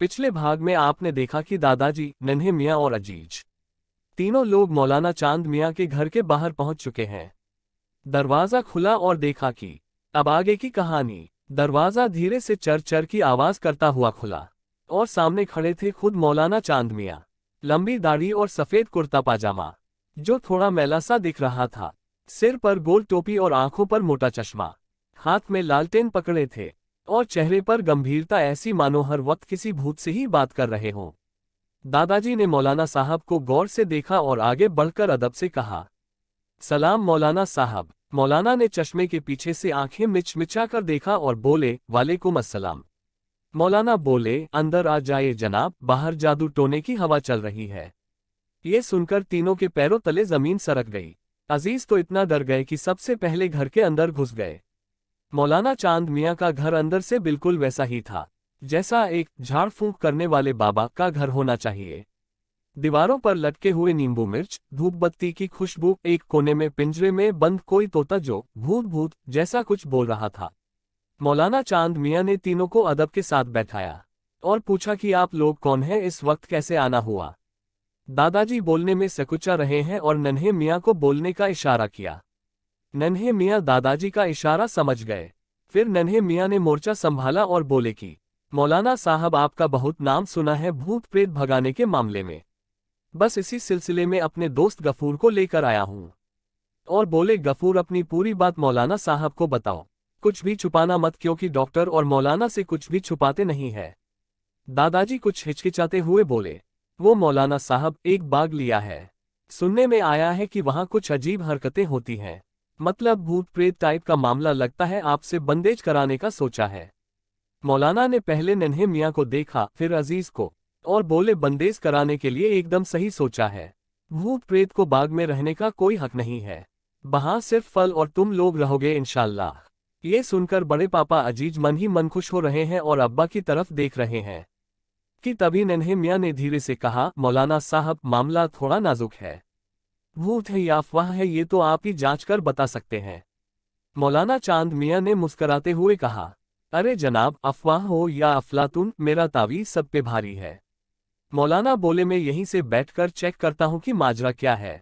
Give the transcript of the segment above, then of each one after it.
पिछले भाग में आपने देखा कि दादाजी, नन्हे मियाँ और अजीज तीनों लोग मौलाना चांद मियाँ के घर के बाहर पहुंच चुके हैं। दरवाजा खुला और देखा कि अब आगे की कहानी। दरवाजा धीरे से चर चर की आवाज करता हुआ खुला और सामने खड़े थे खुद मौलाना चांद मियाँ। लंबी दाढ़ी और सफेद कुर्ता पाजामा जो थोड़ा मैला सा दिख रहा था, सिर पर गोल टोपी और आंखों पर मोटा चश्मा, हाथ में लालटेन पकड़े थे और चेहरे पर गंभीरता ऐसी मानो हर वक्त किसी भूत से ही बात कर रहे हों। दादाजी ने मौलाना साहब को गौर से देखा और आगे बढ़कर अदब से कहा, सलाम मौलाना साहब। मौलाना ने चश्मे के पीछे से आंखें मिचमिचा कर देखा और बोले, वालेकुम अस्सलाम। मौलाना बोले, अंदर आ जाइए जनाब, बाहर जादू टोने की हवा चल रही है। ये सुनकर तीनों के पैरों तले जमीन सरक गई। अजीज तो इतना डर गए कि सबसे पहले घर के अंदर घुस गए। मौलाना चांद मियाँ का घर अंदर से बिल्कुल वैसा ही था जैसा एक झाड़ फूंक करने वाले बाबा का घर होना चाहिए। दीवारों पर लटके हुए नींबू मिर्च, धूप बत्ती की खुशबू, एक कोने में पिंजरे में बंद कोई तोता जो भूत भूत जैसा कुछ बोल रहा था। मौलाना चांद मियाँ ने तीनों को अदब के साथ बैठाया और पूछा कि आप लोग कौन हैं, इस वक्त कैसे आना हुआ। दादाजी बोलने में सकुचा रहे हैं और नन्हे मियाँ को बोलने का इशारा किया। नन्हे मियाँ दादाजी का इशारा समझ गए। फिर नन्हे मियाँ ने मोर्चा संभाला और बोले कि मौलाना साहब, आपका बहुत नाम सुना है भूत प्रेत भगाने के मामले में। बस इसी सिलसिले में अपने दोस्त गफूर को लेकर आया हूँ। और बोले, गफूर अपनी पूरी बात मौलाना साहब को बताओ, कुछ भी छुपाना मत, क्योंकि डॉक्टर और मौलाना से कुछ भी छुपाते नहीं है। दादाजी कुछ हिचकिचाते हुए बोले, वो मौलाना साहब, एक बाग लिया है। सुनने में आया है कि वहाँ कुछ अजीब हरकतें होती हैं। मतलब भूत प्रेत टाइप का मामला, लगता है आपसे बंदेज कराने का सोचा है। मौलाना ने पहले नन्हे मियाँ को देखा, फिर अजीज को, और बोले, बंदेज कराने के लिए एकदम सही सोचा है। भूत प्रेत को बाग में रहने का कोई हक नहीं है। वहां सिर्फ फल और तुम लोग रहोगे इंशाल्लाह। ये सुनकर बड़े पापा अजीज मन ही मन खुश हो रहे हैं और अब्बा की तरफ देख रहे हैं कि तभी नन्हे मियाँ ने धीरे से कहा, मौलाना साहब, मामला थोड़ा नाजुक है। भूत है या अफवाह है, ये तो आप ही जांच कर बता सकते हैं। मौलाना चांद मियाँ ने मुस्कराते हुए कहा, अरे जनाब, अफवाह हो या अफलातून, मेरा तावीज़ सब पे भारी है। मौलाना बोले, मैं यहीं से बैठकर चेक करता हूँ कि माजरा क्या है।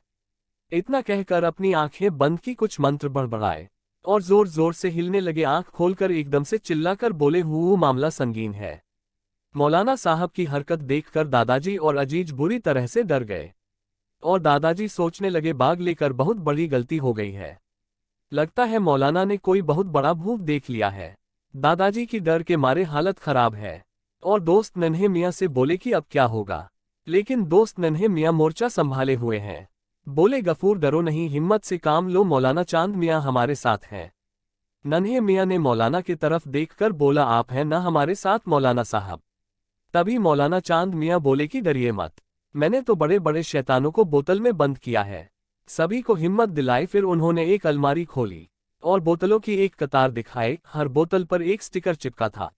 इतना कहकर अपनी आंखें बंद की, कुछ मंत्र बड़बड़ाए और जोर जोर से हिलने लगे। आंख खोलकर एकदम से चिल्लाकर बोले, हूँ मामला संगीन है। मौलाना साहब की हरकत देखकर दादाजी और अजीज बुरी तरह से डर गए और दादाजी सोचने लगे, बाग लेकर बहुत बड़ी गलती हो गई है। लगता है मौलाना ने कोई बहुत बड़ा भूत देख लिया है। दादाजी की डर के मारे हालत खराब है और दोस्त नन्हे मियाँ से बोले कि अब क्या होगा। लेकिन दोस्त नन्हे मियाँ मोर्चा संभाले हुए हैं। बोले, गफूर डरो नहीं, हिम्मत से काम लो, मौलाना चांद मियाँ हमारे साथ हैं। नन्हे मियाँ ने मौलाना की तरफ देखकर बोला, आप हैं ना हमारे साथ मौलाना साहब। तभी मौलाना चांद मियाँ बोले कि डरिए मत, मैंने तो बड़े बड़े शैतानों को बोतल में बंद किया है। सभी को हिम्मत दिलाई। फिर उन्होंने एक अलमारी खोली और बोतलों की एक कतार दिखाए। हर बोतल पर एक स्टिकर चिपका था,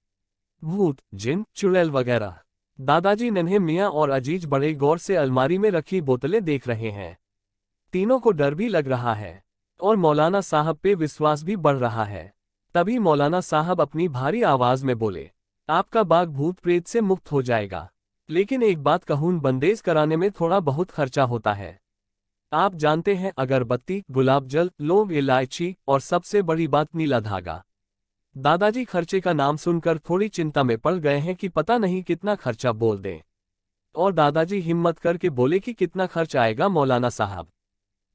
भूत, जिन, चुड़ैल वगैरह। दादाजी, नन्हे मियाँ और अजीज बड़े गौर से अलमारी में रखी बोतलें देख रहे हैं। तीनों को डर भी लग रहा है और मौलाना साहब पे विश्वास भी बढ़ रहा है। तभी मौलाना साहब अपनी भारी आवाज में बोले, आपका बाग भूत प्रेत से मुक्त हो जाएगा, लेकिन एक बात कहूँ, बंदेज कराने में थोड़ा बहुत खर्चा होता है। आप जानते हैं, अगरबत्ती, गुलाब जल, लौंग, इलायची और सबसे बड़ी बात, नीला धागा। दादाजी खर्चे का नाम सुनकर थोड़ी चिंता में पड़ गए हैं कि पता नहीं कितना खर्चा बोल दें। और दादाजी हिम्मत करके बोले कि कितना खर्च आएगा मौलाना साहब।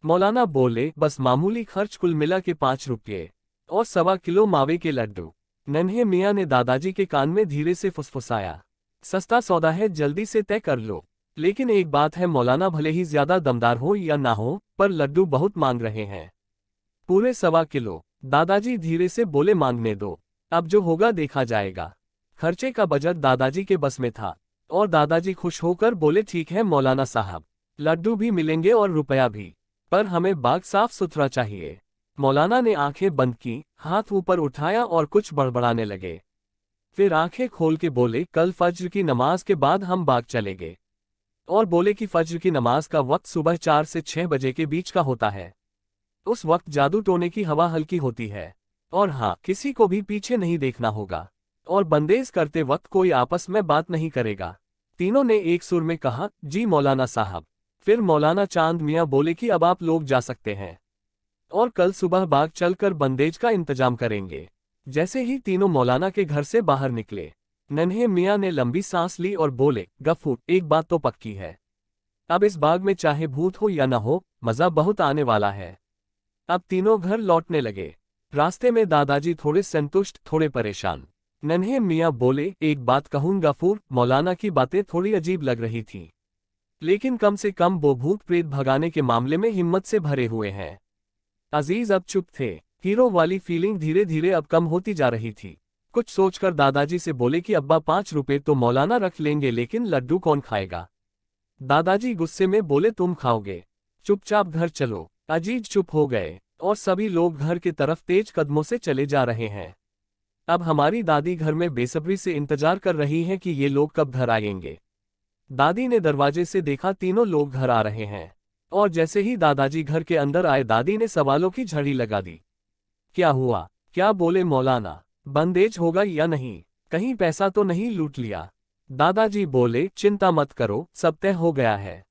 मौलाना बोले, बस मामूली खर्च, कुल मिला के 5 रुपये और 1.25 किलो मावे के लड्डू। नन्हे मियाँ ने दादाजी के कान में धीरे से फुसफुसाया, सस्ता सौदा है, जल्दी से तय कर लो। लेकिन एक बात है मौलाना, भले ही ज्यादा दमदार हो या ना हो, पर लड्डू बहुत मांग रहे हैं, पूरे 1.25 किलो। दादाजी धीरे से बोले, मांगने दो, अब जो होगा देखा जाएगा। खर्चे का बजट दादाजी के बस में था और दादाजी खुश होकर बोले, ठीक है मौलाना साहब, लड्डू भी मिलेंगे और रुपया भी, पर हमें बाग साफ सुथरा चाहिए। मौलाना ने आंखें बंद की, हाथ ऊपर उठाया और कुछ बड़बड़ाने लगे। फिर आंखें खोल के बोले, कल फज्र की नमाज के बाद हम बाग चलेंगे। और बोले कि फज्र की नमाज का वक्त सुबह 4 से 6 बजे के बीच का होता है। उस वक्त जादू टोने की हवा हल्की होती है और हाँ, किसी को भी पीछे नहीं देखना होगा। और बंदेज करते वक्त कोई आपस में बात नहीं करेगा। तीनों ने एक सुर में कहा, जी मौलाना साहब। फिर मौलाना चांद मियां बोले कि अब आप लोग जा सकते हैं और कल सुबह बाग चलकर बंदेज का इंतजाम करेंगे। जैसे ही तीनों मौलाना के घर से बाहर निकले, नन्हे मियां ने लंबी सांस ली और बोले, गफूर, एक बात तो पक्की है, अब इस बाग में चाहे भूत हो या न हो, मजा बहुत आने वाला है। अब तीनों घर लौटने लगे। रास्ते में दादाजी थोड़े संतुष्ट, थोड़े परेशान। नन्हे मियां बोले, एक बात कहूं गफूर, मौलाना की बातें थोड़ी अजीब लग रही थीं, लेकिन कम से कम वो भूत प्रेत भगाने के मामले में हिम्मत से भरे हुए हैं। अजीज अब चुप थे। हीरो वाली फीलिंग धीरे धीरे अब कम होती जा रही थी। कुछ सोचकर दादाजी से बोले कि अब्बा 5 रुपए तो मौलाना रख लेंगे, लेकिन लड्डू कौन खाएगा। दादाजी गुस्से में बोले, तुम खाओगे, चुपचाप घर चलो। अजीज चुप हो गए और सभी लोग घर की तरफ तेज कदमों से चले जा रहे हैं। अब हमारी दादी घर में बेसब्री से इंतजार कर रही हैं कि ये लोग कब घर आएंगे। दादी ने दरवाजे से देखा, तीनों लोग घर आ रहे हैं और जैसे ही दादाजी घर के अंदर आए, दादी ने सवालों की झड़ी लगा दी। क्या हुआ? क्या बोले मौलाना? बंदेज होगा या नहीं? कहीं पैसा तो नहीं लूट लिया? दादाजी बोले, चिंता मत करो, सब तय हो गया है।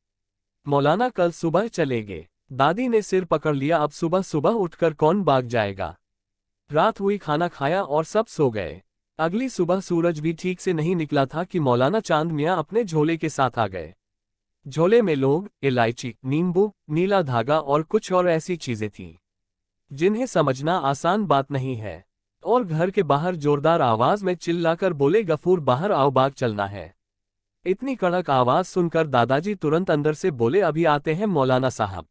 मौलाना कल सुबह चलेंगे। दादी ने सिर पकड़ लिया, अब सुबह सुबह उठकर कौन बाग जाएगा। रात हुई, खाना खाया और सब सो गए। अगली सुबह सूरज भी ठीक से नहीं निकला था कि मौलाना चांद मियां अपने झोले के साथ आ गए। झोले में लौंग, इलायची, नींबू, नीला धागा और कुछ और ऐसी चीजें थीं जिन्हें समझना आसान बात नहीं है। और घर के बाहर जोरदार आवाज में चिल्लाकर बोले, गफूर बाहर आओ, बाग चलना है। इतनी कड़क आवाज सुनकर दादाजी तुरंत अंदर से बोले, अभी आते हैं मौलाना साहब।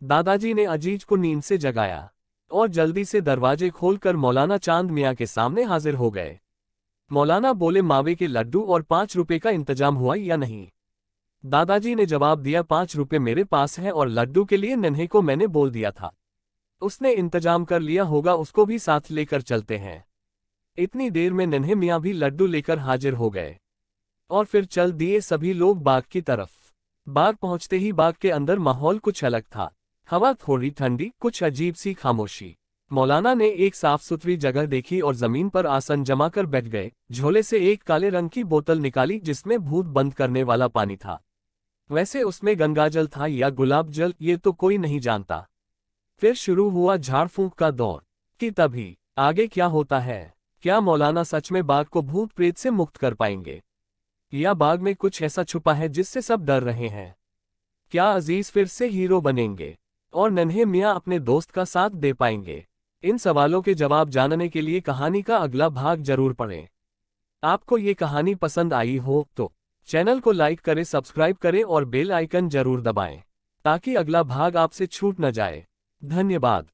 दादाजी ने अजीज को नींद से जगाया और जल्दी से दरवाजे खोलकर मौलाना चांद मियां के सामने हाजिर हो गए। मौलाना बोले, मावे के लड्डू और 5 रुपए का इंतजाम हुआ या नहीं? दादाजी ने जवाब दिया, 5 रुपए मेरे पास है और लड्डू के लिए नन्हे को मैंने बोल दिया था, उसने इंतजाम कर लिया होगा, उसको भी साथ लेकर चलते हैं। इतनी देर में नन्हे मियां भी लड्डू लेकर हाजिर हो गए और फिर चल दिए सभी लोग बाग की तरफ। बाग पहुंचते ही बाग के अंदर माहौल कुछ अलग था। हवा थोड़ी ठंडी, कुछ अजीब सी खामोशी। मौलाना ने एक साफ सुथरी जगह देखी और जमीन पर आसन जमाकर बैठ गए। झोले से एक काले रंग की बोतल निकाली जिसमें भूत बंद करने वाला पानी था। वैसे उसमें गंगाजल था या गुलाब जल, ये तो कोई नहीं जानता। फिर शुरू हुआ झाड़ फूंक का दौर कि तभी आगे क्या होता है। क्या मौलाना सच में बाग को भूत प्रेत से मुक्त कर पाएंगे, या बाग में कुछ ऐसा छुपा है जिससे सब डर रहे हैं? क्या अजीज फिर से हीरो बनेंगे और नन्हे मियां अपने दोस्त का साथ दे पाएंगे? इन सवालों के जवाब जानने के लिए कहानी का अगला भाग जरूर पढ़ें। आपको ये कहानी पसंद आई हो तो चैनल को लाइक करें, सब्सक्राइब करें और बेल आइकन जरूर दबाएं ताकि अगला भाग आपसे छूट न जाए। धन्यवाद।